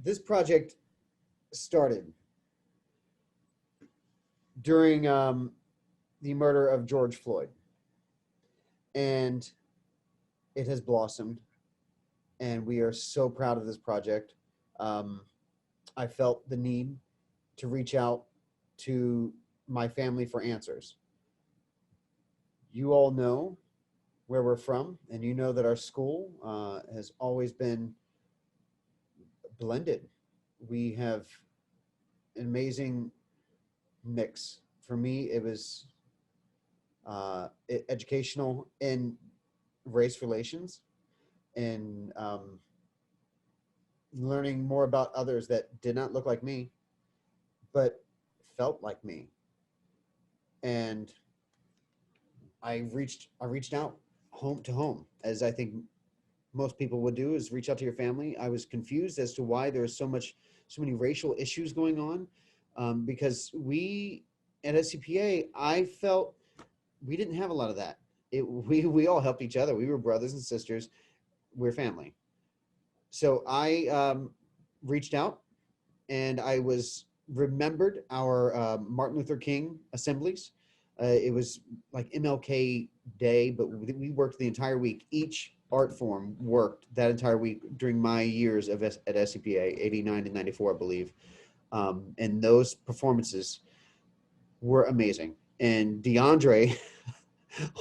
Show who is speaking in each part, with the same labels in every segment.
Speaker 1: this project started during the murder of George Floyd, and it has blossomed, and we are so proud of this project. I felt the need to reach out to my family for answers. You all know where we're from, and you know that our school has always been blended. We have an amazing mix. For me, it was educational in race relations and learning more about others that did not look like me, but felt like me. And I reached out home to home, as I think most people would do, is reach out to your family. I was confused as to why there was so many racial issues going on, because we at SCPA, I felt we didn't have a lot of that. We all helped each other. We were brothers and sisters. We're family. So I reached out, and I remembered our Martin Luther King assemblies. It was like MLK Day, but we worked the entire week. Each art form worked that entire week during my years at SCPA, 89 and 94, I believe. And those performances were amazing. And DeAndre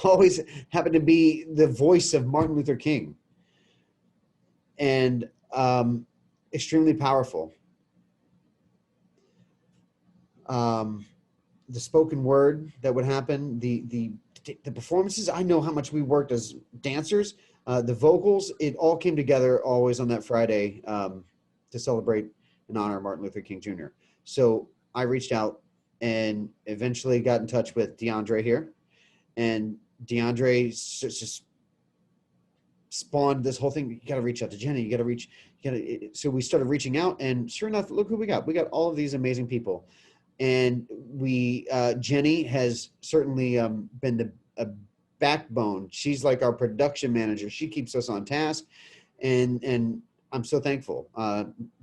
Speaker 1: always happened to be the voice of Martin Luther King. And extremely powerful. The spoken word that would happen, the performances, I know how much we worked as dancers, the vocals, it all came together always on that Friday to celebrate and honor Martin Luther King Jr. So I reached out and eventually got in touch with DeAndre here, and DeAndre just spawned this whole thing. You got to reach out to Jenny. So we started reaching out, and sure enough, look who we got. We got all of these amazing people. And Jenny has certainly been a backbone. She's like our production manager. She keeps us on task, and I'm so thankful.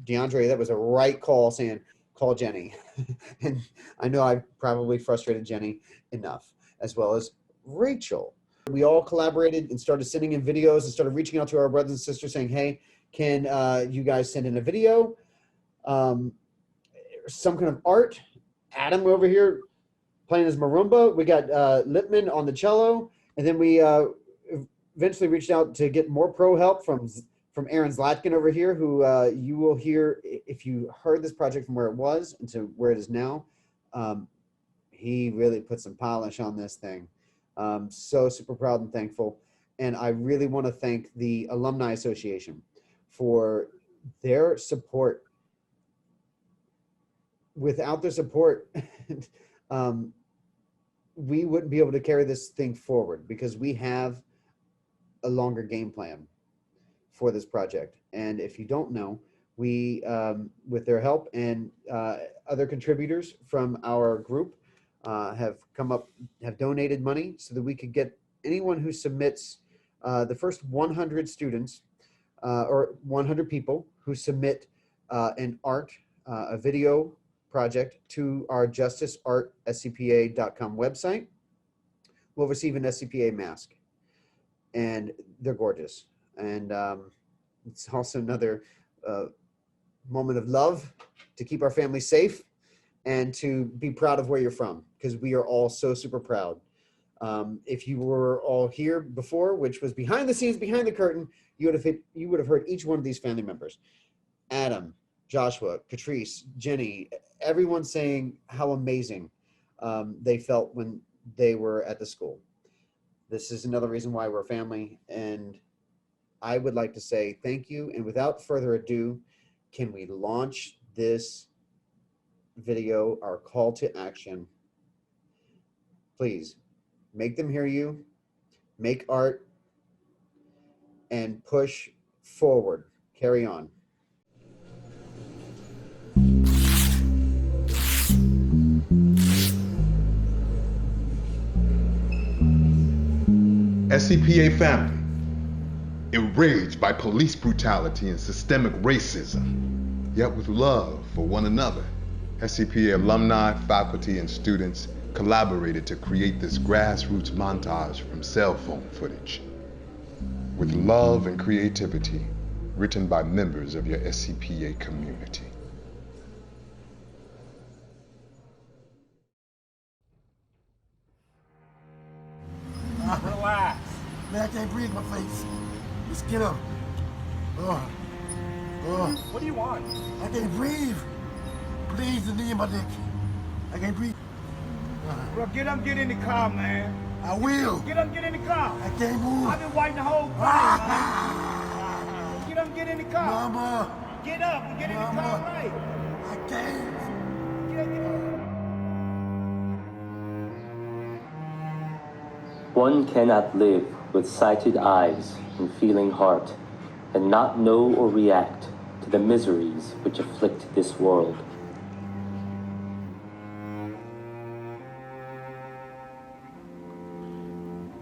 Speaker 1: DeAndre, that was a right call, saying, call Jenny. And I know I probably frustrated Jenny enough, as well as Rachel. We all collaborated and started sending in videos and started reaching out to our brothers and sisters saying, hey, can you guys send in a video? Some kind of art. Adam over here playing his marimba. We got Lipman on the cello. And then we eventually reached out to get more pro help from Aaron Zlatkin over here, who you will hear if you heard this project from where it was and to where it is now. He really put some polish on this thing. So super proud and thankful. And I really want to thank the Alumni Association for their support. Without their support, we wouldn't be able to carry this thing forward, because we have a longer game plan for this project. And if you don't know, we, with their help and other contributors from our group, have donated money so that we could get anyone who submits the first 100 students or 100 people who submit an art, a video project to our Justice Art SCPA.com website will receive an SCPA mask, and they're gorgeous. And it's also another moment of love to keep our family safe and to be proud of where you're from, because we are all so super proud. If you were all here before, which was behind the scenes, behind the curtain, you would have heard each one of these family members. Adam, Joshua, Patrice, Jenny, everyone saying how amazing they felt when they were at the school. This is another reason why we're family, and I would like to say thank you. And without further ado, can we launch this video, our call to action? Please make them hear you, make art, and push forward. Carry on.
Speaker 2: SCPA family, enraged by police brutality and systemic racism, yet with love for one another. SCPA alumni, faculty, and students collaborated to create this grassroots montage from cell phone footage. With love and creativity, written by members of your SCPA community.
Speaker 3: Relax. Man, I can't breathe my face. Just get up. What do you want? I can't breathe. Please, the knee in my dick. I can't breathe.
Speaker 4: Bro, get up, get in the car, man.
Speaker 3: I will.
Speaker 4: Get up, get in the car.
Speaker 3: I can't move.
Speaker 4: I've been waiting the whole thing, man. Get up, get in the car.
Speaker 3: Mama.
Speaker 4: Get up and get in the car, right?
Speaker 3: I can't.
Speaker 4: Get up, get up.
Speaker 5: One cannot live with sighted eyes and feeling heart and not know or react to the miseries which afflict this world.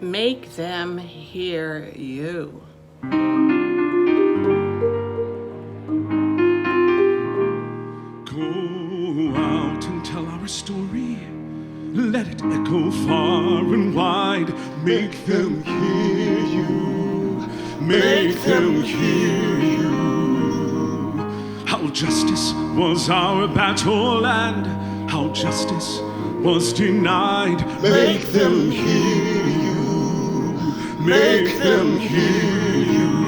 Speaker 6: Make them hear you.
Speaker 7: Go out and tell our story. Let it echo far and wide. Make them hear you. Make them hear you. How justice was our battle and how justice was denied. Make them hear you. Make them hear you.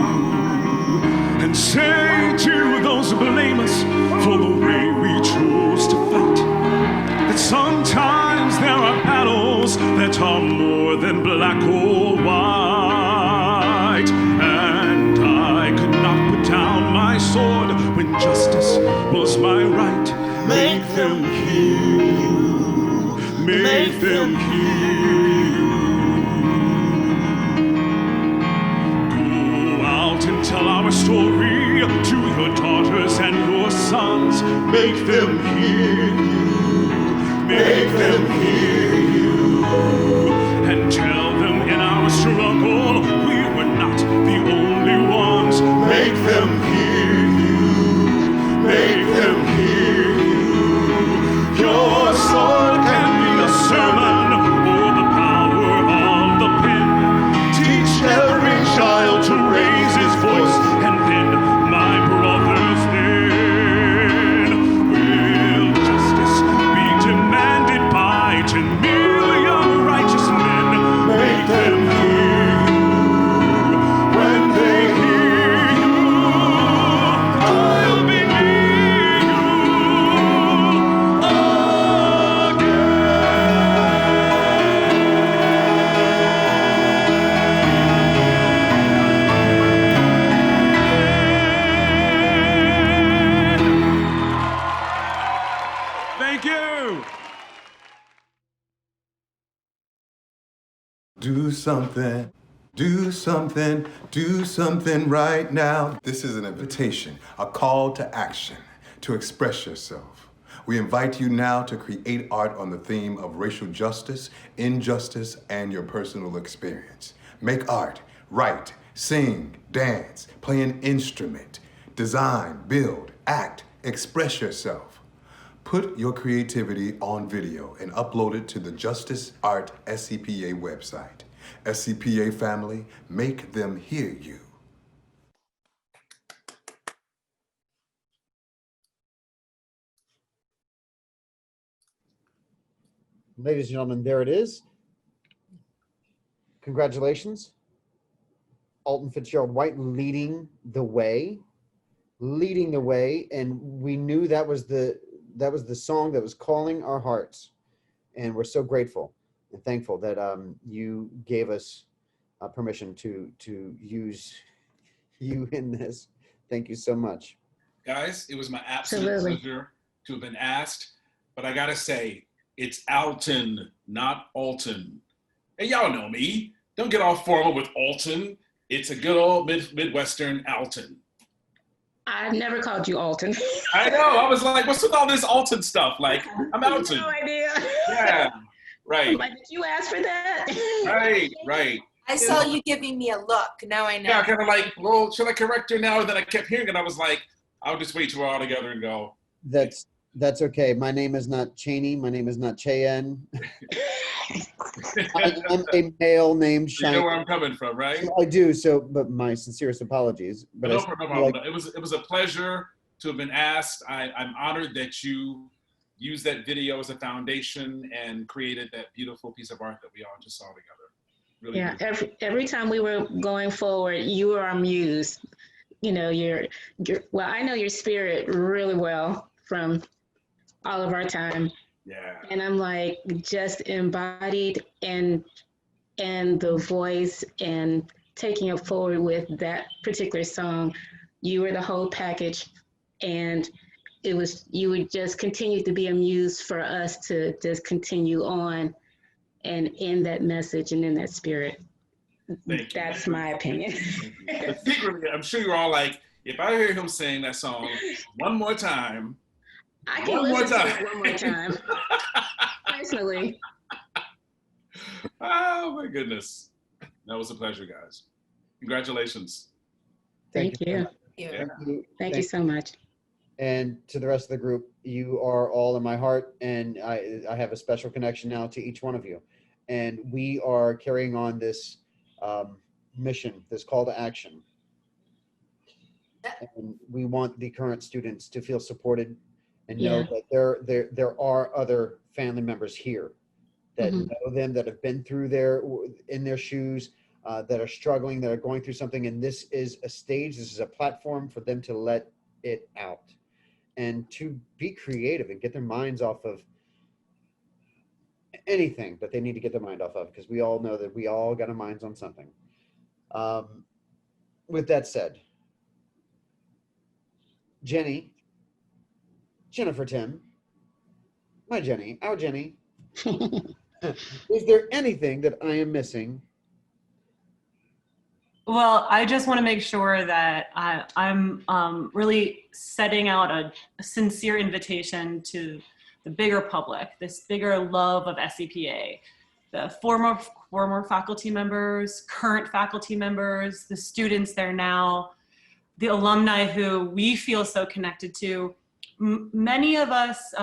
Speaker 7: And say to those who blame us for the way we chose to fight, that sometimes there are battles that are more than black or white. And I could not put down my sword when justice was my right. Make them hear you. Make them hear you. Go out and tell our story to your daughters and your sons. Make them hear you. Make them hear you. And tell them in our struggle we were not the only ones. Make them hear you. Make them hear you. Your sword can be a sermon or the power of the pen. Teach every child to raise his voice, and then, my brothers, then will justice be demanded by 10 million righteous men. Make them hear you. When they hear you, I'll be near you again. Thank you.
Speaker 2: Do something, do something, do something right now. This is an invitation, a call to action, to express yourself. We invite you now to create art on the theme of racial justice, injustice, and your personal experience. Make art, write, sing, dance, play an instrument, design, build, act, express yourself. Put your creativity on video and upload it to the Justice Art SCPA website. SCPA family, make them hear you.
Speaker 1: Ladies and gentlemen, there it is. Congratulations. Alton Fitzgerald White leading the way, and we knew that was the song that was calling our hearts, and we're so grateful and thankful that you gave us permission to use you in this. Thank you so much.
Speaker 8: Guys, it was my absolute pleasure to have been asked, but I gotta say, it's Alton, not Alton. Hey, y'all know me. Don't get all formal with Alton. It's a good old Midwestern Alton.
Speaker 9: I've never called you Alton.
Speaker 8: I know. I was like, what's with all this Alton stuff? Like, I'm Alton.
Speaker 9: No idea.
Speaker 8: Yeah, right.
Speaker 9: Like, did you ask for that?
Speaker 8: Right.
Speaker 10: I saw you giving me a look. Now I know.
Speaker 8: Yeah, kind of like, well, should I correct her now? And then I kept hearing it. I was like, I'll just wait till we're all together and go.
Speaker 1: That's okay. My name is not Cheney. My name is not Cheyenne. I am a male named Shiny.
Speaker 8: You know where I'm coming from, right?
Speaker 1: I do. So, but my sincerest apologies. But
Speaker 8: no problem. It was a pleasure to have been asked. I'm honored that you used that video as a foundation and created that beautiful piece of art that we all just saw together. Really
Speaker 9: yeah.
Speaker 8: beautiful.
Speaker 9: Every time we were going forward, you were our muse. You know, well, I know your spirit really well from all of our time.
Speaker 8: Yeah.
Speaker 9: And I'm like just embodied and the voice and taking it forward with that particular song. You were the whole package, and you would just continue to be a muse for us to just continue on and in that message and in that spirit. That's my opinion.
Speaker 8: But secretly, I'm sure you're all like, if I hear him sing that song one more time,
Speaker 9: I can listen to it one more time. Personally.
Speaker 8: Oh my goodness. That was a pleasure, guys. Congratulations.
Speaker 9: Thank you.
Speaker 8: Yeah.
Speaker 9: Thank you so much.
Speaker 1: And to the rest of the group, you are all in my heart, and I have a special connection now to each one of you. And we are carrying on this mission, this call to action. And we want the current students to feel supported and know that there are other family members here that know them, that have been through in their shoes, that are struggling, that are going through something. And this is a stage, this is a platform for them to let it out and to be creative and get their minds off of anything that they need to get their mind off of, because we all know that we all got our minds on something. With that said, Jennifer Tim, my Jenny, our Jenny, is there anything that I am missing?
Speaker 10: Well, I just want to make sure that I'm really setting out a sincere invitation to the bigger public, this bigger love of SCPA, the former faculty members, current faculty members, the students there now, the alumni who we feel so connected to. Many of us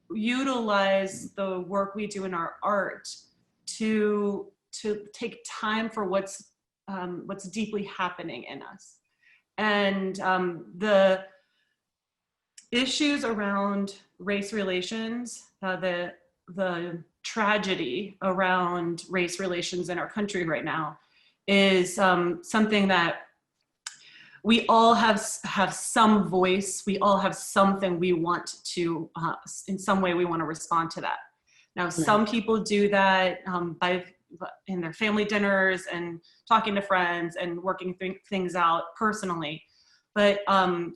Speaker 10: utilize the work we do in our art to take time for what's deeply happening in us. And the issues around race relations, the tragedy around race relations in our country right now is something that we all have some voice. We all have something we want to, in some way we want to respond to that. Now, some people do that in their family dinners and talking to friends and working things out personally. But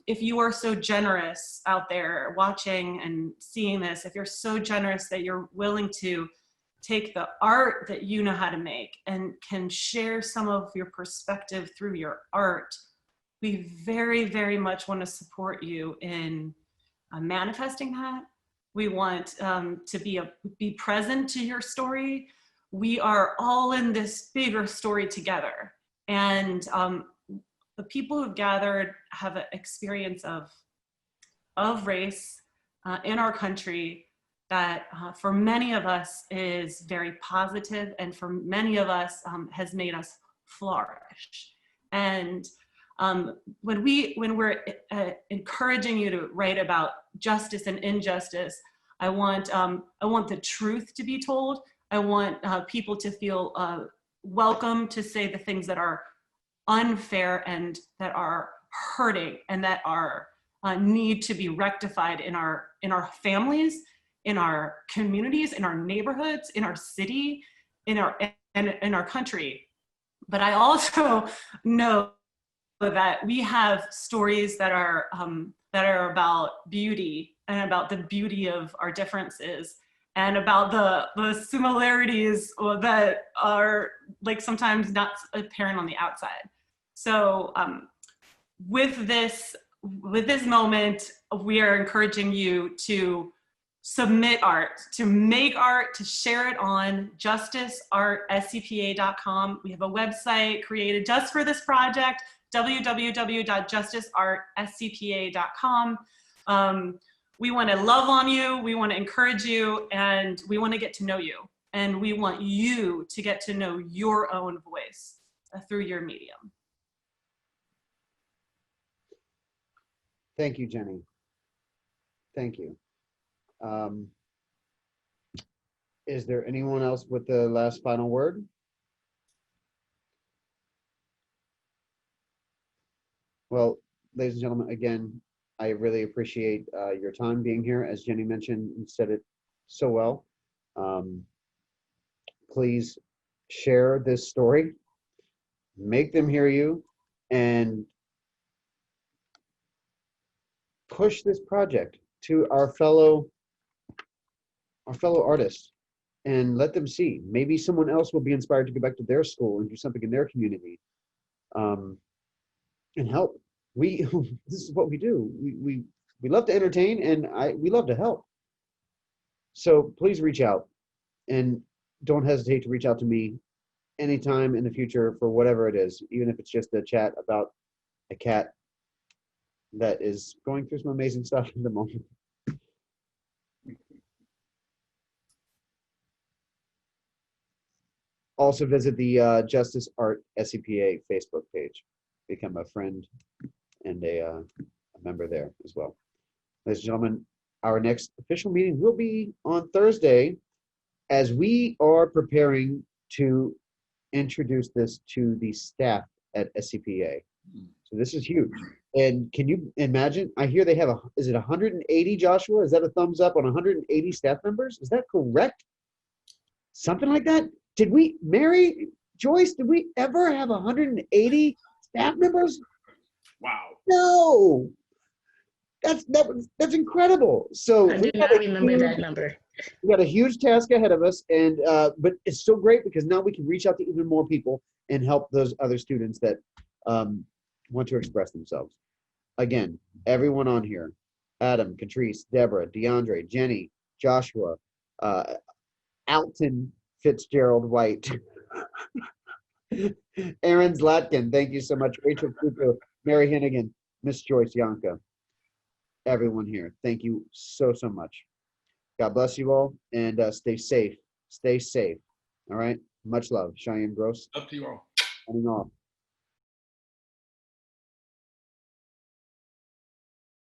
Speaker 10: if you are so generous out there watching and seeing this, if you're so generous that you're willing to take the art that you know how to make and can share some of your perspective through your art, we very, very much want to support you in manifesting that. We want to be present to your story. We are all in this bigger story together. And the people who've gathered have an experience of race in our country that for many of us is very positive, and for many of us has made us flourish. And when we're encouraging you to write about justice and injustice, I want the truth to be told. I want people to feel welcome to say the things that are unfair and that are hurting and that are need to be rectified in our families, in our communities, in our neighborhoods, in our city, in our country. But I also know that we have stories that are about beauty and about the beauty of our differences and about the similarities that are like sometimes not apparent on the outside. So with this moment, we are encouraging you to submit art, to make art, to share it on Justice Art SCPA.com. We have a website created just for this project, www.justiceartscpa.com. We want to love on you, we want to encourage you, and we want to get to know you. And we want you to get to know your own voice through your medium.
Speaker 1: Thank you, Jenny. Thank you. Is there anyone else with the last final word? Well, ladies and gentlemen, again, I really appreciate your time being here. As Jenny mentioned and said it so well, please share this story, make them hear you, and push this project to our fellow artists and let them see. Maybe someone else will be inspired to go back to their school and do something in their community, and help. This is what we do. We love to entertain, and we love to help. So please reach out, and don't hesitate to reach out to me anytime in the future for whatever it is, even if it's just a chat about a cat that is going through some amazing stuff at the moment. Also visit the Justice Art SCPA Facebook page. Become a friend and a member there as well. Ladies and gentlemen, our next official meeting will be on Thursday, as we are preparing to introduce this to the staff at SCPA. So this is huge. And can you imagine? I hear they have is it 180, Joshua? Is that a thumbs up on 180 staff members? Is that correct? Something like that? Did we, Mary, Joyce, did we ever have 180 staff members?
Speaker 8: Wow.
Speaker 1: No. That's incredible. So
Speaker 9: I do not remember that number.
Speaker 1: We got a huge task ahead of us, and but it's so great because now we can reach out to even more people and help those other students that want to express themselves. Again, everyone on here: Adam, Catrice, Deborah, DeAndre, Jenny, Joshua, Alton Fitzgerald White, Aaron Zlatkin, thank you so much. Rachel Kuko, Mary Hennigan, Miss Joyce Yanka, everyone here, thank you so much. God bless you all, and stay safe. Stay safe. All right. Much love. Cheyenne Gross.
Speaker 8: Up to you all.
Speaker 1: Signing off.